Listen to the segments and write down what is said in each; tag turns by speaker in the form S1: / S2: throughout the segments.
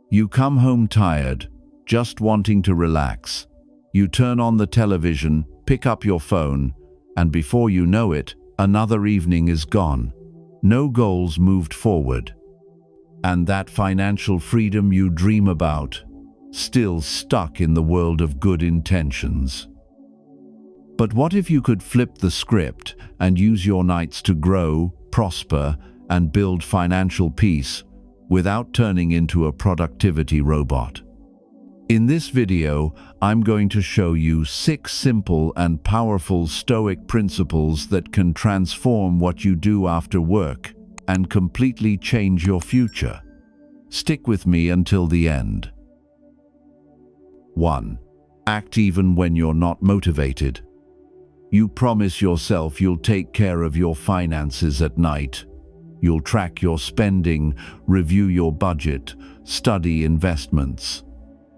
S1: You come home tired, just wanting to relax. You turn on the television, pick up your phone, and before you know it, another evening is gone. No goals moved forward. And that financial freedom you dream about, still stuck in the world of good intentions. But what if you could flip the script and use your nights to grow, prosper, and build financial peace without turning into a productivity robot? In this video, I'm going to show you 6 simple and powerful Stoic principles that can transform what you do after work and completely change your future. Stick with me until the end. 1. Act even when you're not motivated. You promise yourself you'll take care of your finances at night. You'll track your spending, review your budget, study investments.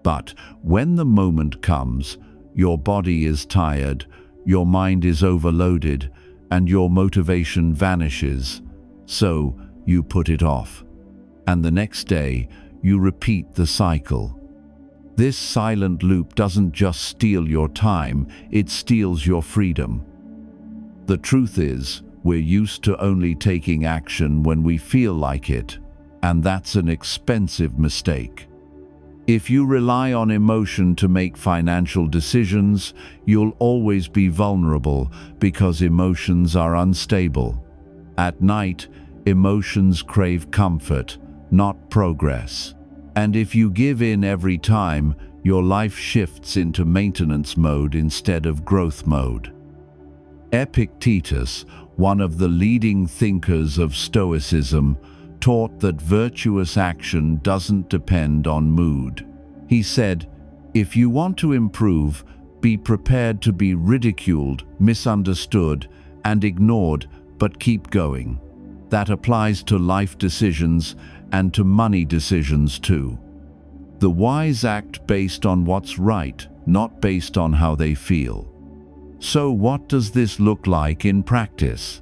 S1: But when the moment comes, your body is tired, your mind is overloaded, and your motivation vanishes. So you put it off. And the next day, you repeat the cycle. This silent loop doesn't just steal your time, it steals your freedom. The truth is, we're used to only taking action when we feel like it, and that's an expensive mistake. If you rely on emotion to make financial decisions, you'll always be vulnerable because emotions are unstable. At night, emotions crave comfort, not progress. And if you give in every time, your life shifts into maintenance mode instead of growth mode. Epictetus, one of the leading thinkers of Stoicism, taught that virtuous action doesn't depend on mood. He said, "If you want to improve, be prepared to be ridiculed, misunderstood, and ignored, but keep going." That applies to life decisions and to money decisions too. The wise act based on what's right, not based on how they feel. So what does this look like in practice?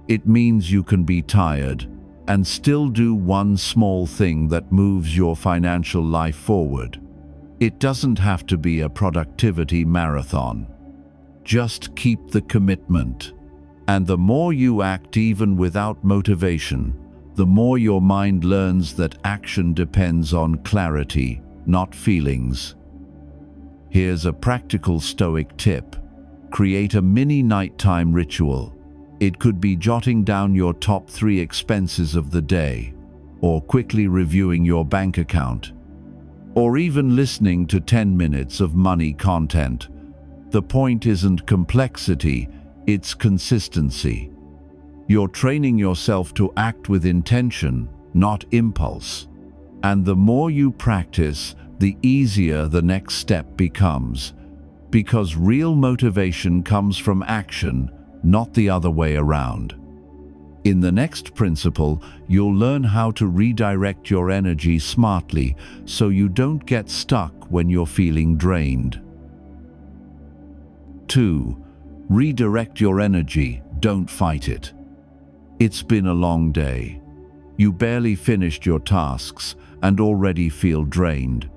S1: It means you can be tired and still do one small thing that moves your financial life forward. It doesn't have to be a productivity marathon. Just keep the commitment. And the more you act even without motivation, the more your mind learns that action depends on clarity, not feelings. Here's a practical Stoic tip. Create a mini nighttime ritual. It could be jotting down your top 3 expenses of the day, or quickly reviewing your bank account, or even listening to 10 minutes of money content. The point isn't complexity, it's consistency. You're training yourself to act with intention, not impulse. And the more you practice, the easier the next step becomes, because real motivation comes from action, not the other way around. In the next principle, you'll learn how to redirect your energy smartly so you don't get stuck when you're feeling drained. 2. Redirect your energy, don't fight it. It's been a long day. You barely finished your tasks and already feel drained.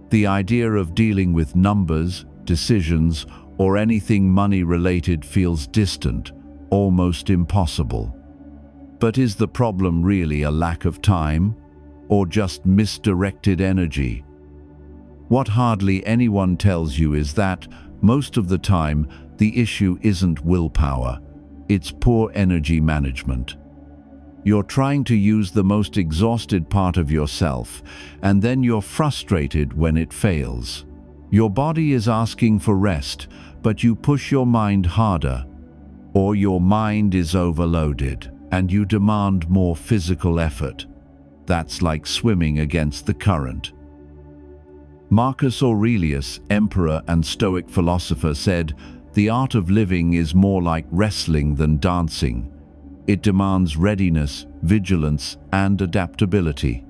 S1: The idea of dealing with numbers, decisions, or anything money-related feels distant, almost impossible. But is the problem really a lack of time, or just misdirected energy? What hardly anyone tells you is that, most of the time, the issue isn't willpower, it's poor energy management. You're trying to use the most exhausted part of yourself, and then you're frustrated when it fails. Your body is asking for rest, but you push your mind harder, or your mind is overloaded, and you demand more physical effort. That's like swimming against the current. Marcus Aurelius, emperor and Stoic philosopher, said, "The art of living is more like wrestling than dancing. It demands readiness, vigilance, and adaptability."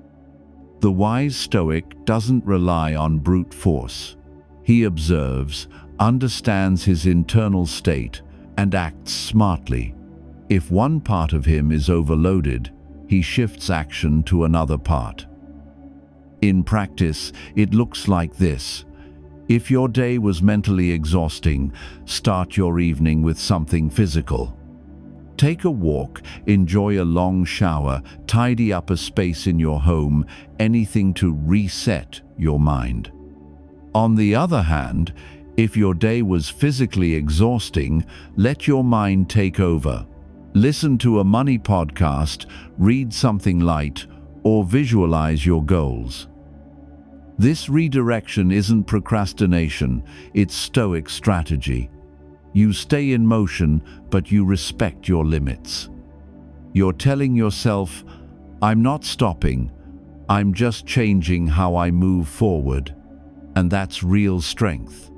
S1: The wise Stoic doesn't rely on brute force. He observes, understands his internal state, and acts smartly. If one part of him is overloaded, he shifts action to another part. In practice, it looks like this. If your day was mentally exhausting, start your evening with something physical. Take a walk, enjoy a long shower, tidy up a space in your home, anything to reset your mind. On the other hand, if your day was physically exhausting, let your mind take over. Listen to a money podcast, read something light, or visualize your goals. This redirection isn't procrastination, it's Stoic strategy. You stay in motion, but you respect your limits. You're telling yourself, I'm not stopping, I'm just changing how I move forward. And that's real strength.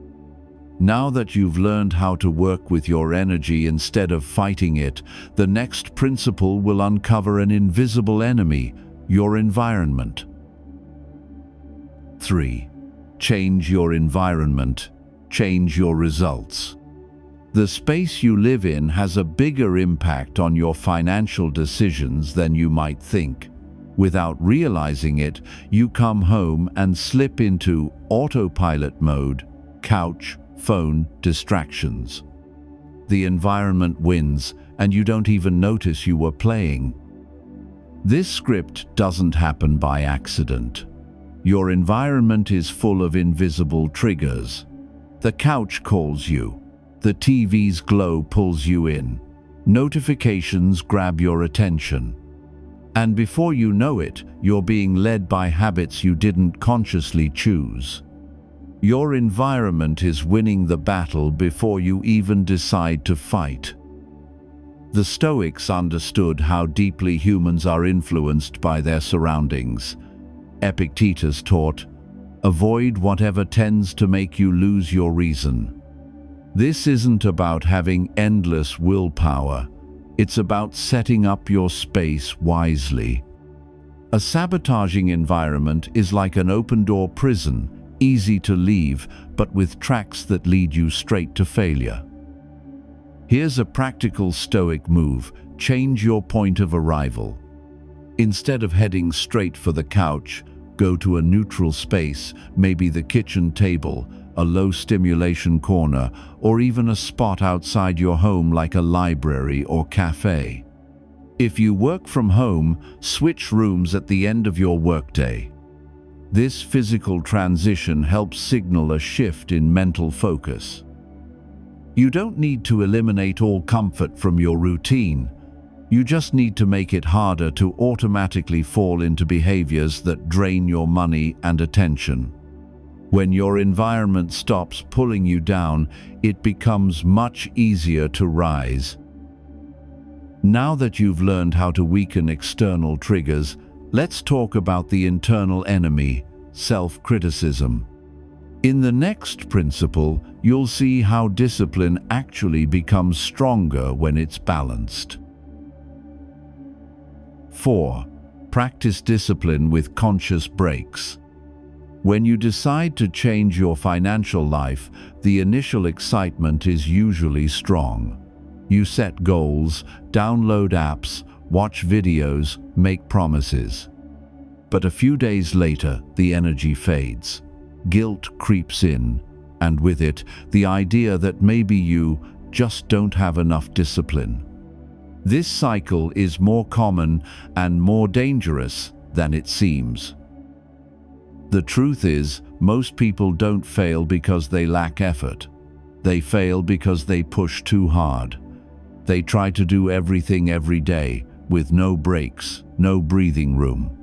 S1: Now that you've learned how to work with your energy instead of fighting it, the next principle will uncover an invisible enemy, your environment. 3. Change your environment, change your results. The space you live in has a bigger impact on your financial decisions than you might think. Without realizing it, you come home and slip into autopilot mode, couch, phone, distractions. The environment wins, and you don't even notice you were playing. This script doesn't happen by accident. Your environment is full of invisible triggers. The couch calls you. The TV's glow pulls you in. Notifications grab your attention. And before you know it, you're being led by habits you didn't consciously choose. Your environment is winning the battle before you even decide to fight. The Stoics understood how deeply humans are influenced by their surroundings. Epictetus taught, avoid whatever tends to make you lose your reason. This isn't about having endless willpower. It's about setting up your space wisely. A sabotaging environment is like an open-door prison, easy to leave, but with tracks that lead you straight to failure. Here's a practical Stoic move: change your point of arrival. Instead of heading straight for the couch, go to a neutral space, maybe the kitchen table, a low-stimulation corner, or even a spot outside your home like a library or cafe. If you work from home, switch rooms at the end of your workday. This physical transition helps signal a shift in mental focus. You don't need to eliminate all comfort from your routine. You just need to make it harder to automatically fall into behaviors that drain your money and attention. When your environment stops pulling you down, it becomes much easier to rise. Now that you've learned how to weaken external triggers, let's talk about the internal enemy, self-criticism. In the next principle, you'll see how discipline actually becomes stronger when it's balanced. 4. Practice discipline with conscious breaks. When you decide to change your financial life, the initial excitement is usually strong. You set goals, download apps, watch videos, make promises. But a few days later, the energy fades. Guilt creeps in, and with it, the idea that maybe you just don't have enough discipline. This cycle is more common and more dangerous than it seems. The truth is, most people don't fail because they lack effort. They fail because they push too hard. They try to do everything every day, with no breaks, no breathing room.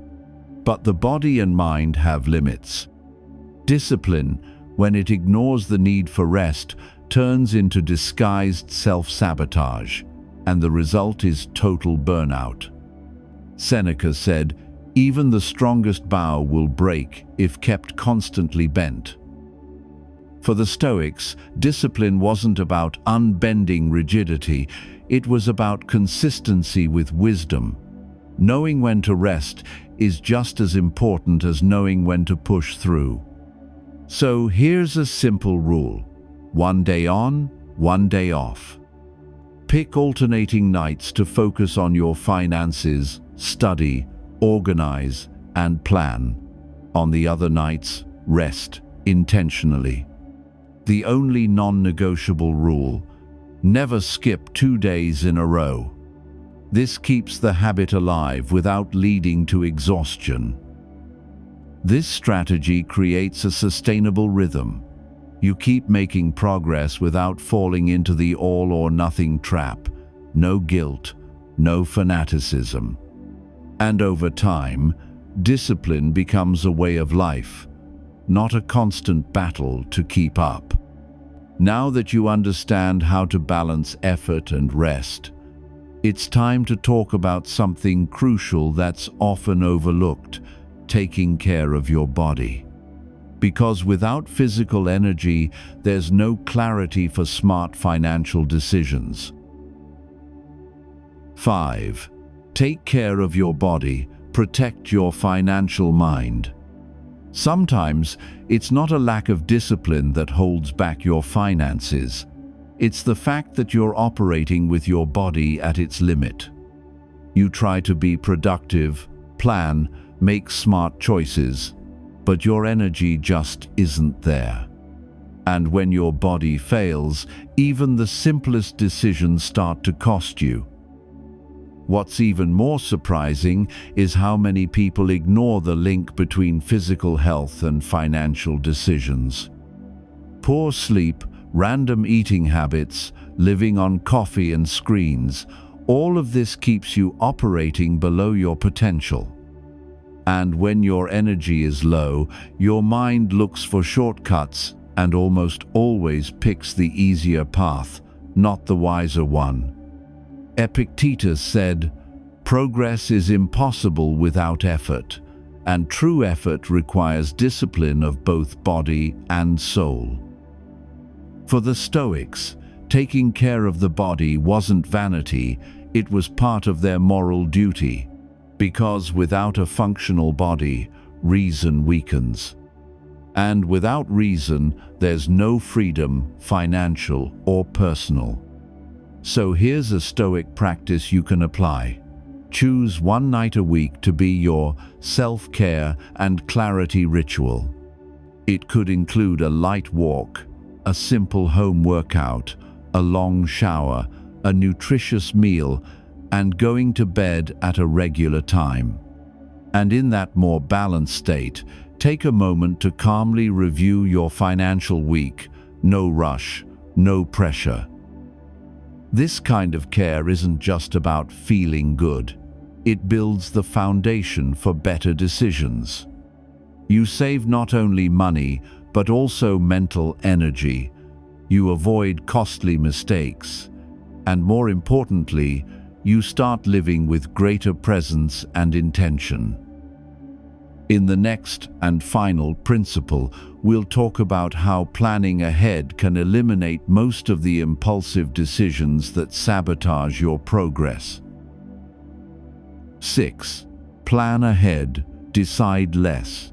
S1: But the body and mind have limits. Discipline, when it ignores the need for rest, turns into disguised self-sabotage, and the result is total burnout. Seneca said, even the strongest bow will break if kept constantly bent. For the Stoics, discipline wasn't about unbending rigidity, it was about consistency with wisdom. Knowing when to rest is just as important as knowing when to push through. So here's a simple rule: one day on, one day off. Pick alternating nights to focus on your finances, study, organize, and plan. On the other nights, rest intentionally. The only non-negotiable rule: never skip 2 days in a row. This keeps the habit alive without leading to exhaustion. This strategy creates a sustainable rhythm. You keep making progress without falling into the all-or-nothing trap. No guilt, no fanaticism. And over time, discipline becomes a way of life, not a constant battle to keep up. Now that you understand how to balance effort and rest, it's time to talk about something crucial that's often overlooked: taking care of your body. Because without physical energy, there's no clarity for smart financial decisions. 5. Take care of your body. Protect your financial mind. Sometimes, it's not a lack of discipline that holds back your finances. It's the fact that you're operating with your body at its limit. You try to be productive, plan, make smart choices, but your energy just isn't there. And when your body fails, even the simplest decisions start to cost you. What's even more surprising is how many people ignore the link between physical health and financial decisions. Poor sleep, random eating habits, living on coffee and screens, all of this keeps you operating below your potential. And when your energy is low, your mind looks for shortcuts and almost always picks the easier path, not the wiser one. Epictetus said, "Progress is impossible without effort, and true effort requires discipline of both body and soul." For the Stoics, taking care of the body wasn't vanity, it was part of their moral duty. Because without a functional body, reason weakens. And without reason, there's no freedom, financial or personal. So here's a Stoic practice you can apply. Choose one night a week to be your self-care and clarity ritual. It could include a light walk, a simple home workout, a long shower, a nutritious meal, and going to bed at a regular time. And in that more balanced state, take a moment to calmly review your financial week. No rush, no pressure. This kind of care isn't just about feeling good. It builds the foundation for better decisions. You save not only money, but also mental energy. You avoid costly mistakes. And more importantly, you start living with greater presence and intention. In the next and final principle, we'll talk about how planning ahead can eliminate most of the impulsive decisions that sabotage your progress. 6. Plan ahead, decide less.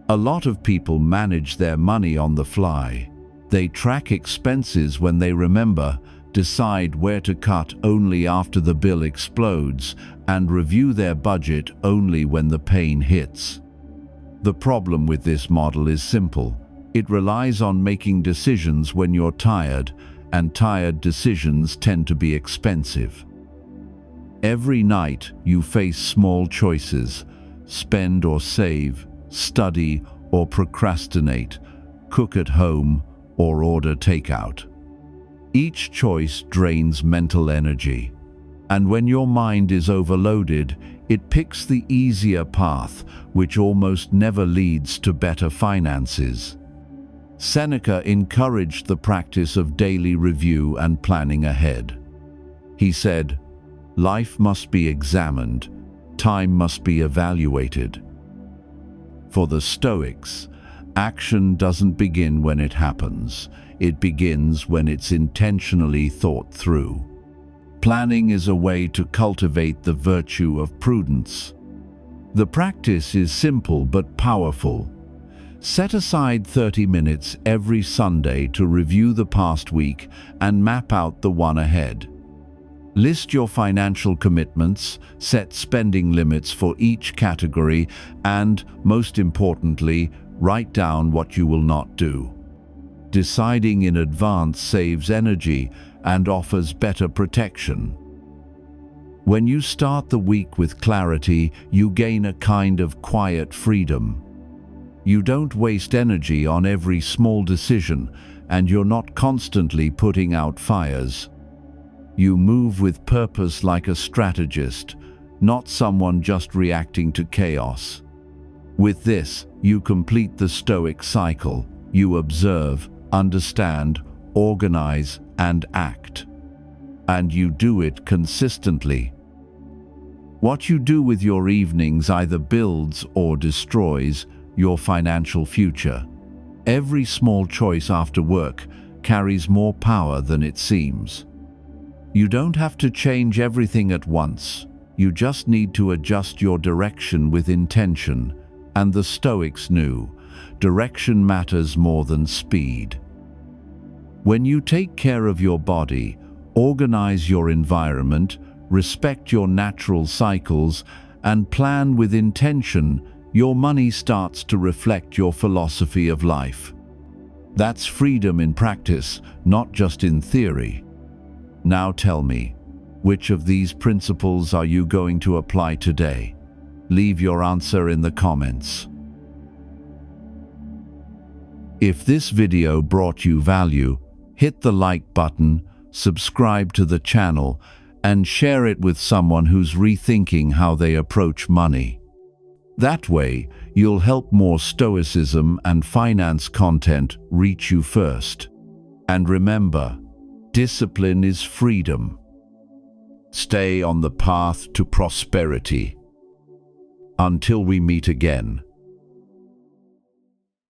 S1: A lot of people manage their money on the fly. They track expenses when they remember, decide where to cut only after the bill explodes, and review their budget only when the pain hits. The problem with this model is simple. It relies on making decisions when you're tired, and tired decisions tend to be expensive. Every night you face small choices: spend or save, study or procrastinate, cook at home or order takeout. Each choice drains mental energy, and when your mind is overloaded, it picks the easier path, which almost never leads to better finances. Seneca encouraged the practice of daily review and planning ahead. He said, "Life must be examined, time must be evaluated." For the Stoics, action doesn't begin when it happens. It begins when it's intentionally thought through. Planning is a way to cultivate the virtue of prudence. The practice is simple but powerful. Set aside 30 minutes every Sunday to review the past week and map out the one ahead. List your financial commitments, set spending limits for each category, and, most importantly, write down what you will not do. Deciding in advance saves energy and offers better protection. When you start the week with clarity, you gain a kind of quiet freedom. You don't waste energy on every small decision, and you're not constantly putting out fires. You move with purpose like a strategist, not someone just reacting to chaos. With this, you complete the Stoic cycle. You observe, understand, organize, and act. And you do it consistently. What you do with your evenings either builds or destroys your financial future. Every small choice after work carries more power than it seems. You don't have to change everything at once. You just need to adjust your direction with intention. And the Stoics knew, direction matters more than speed. When you take care of your body, organize your environment, respect your natural cycles, and plan with intention, your money starts to reflect your philosophy of life. That's freedom in practice, not just in theory. Now tell me, which of these principles are you going to apply today? Leave your answer in the comments. If this video brought you value, hit the like button, subscribe to the channel, and share it with someone who's rethinking how they approach money. That way, you'll help more Stoicism and finance content reach you first. And remember, discipline is freedom. Stay on the path to prosperity. Until we meet again.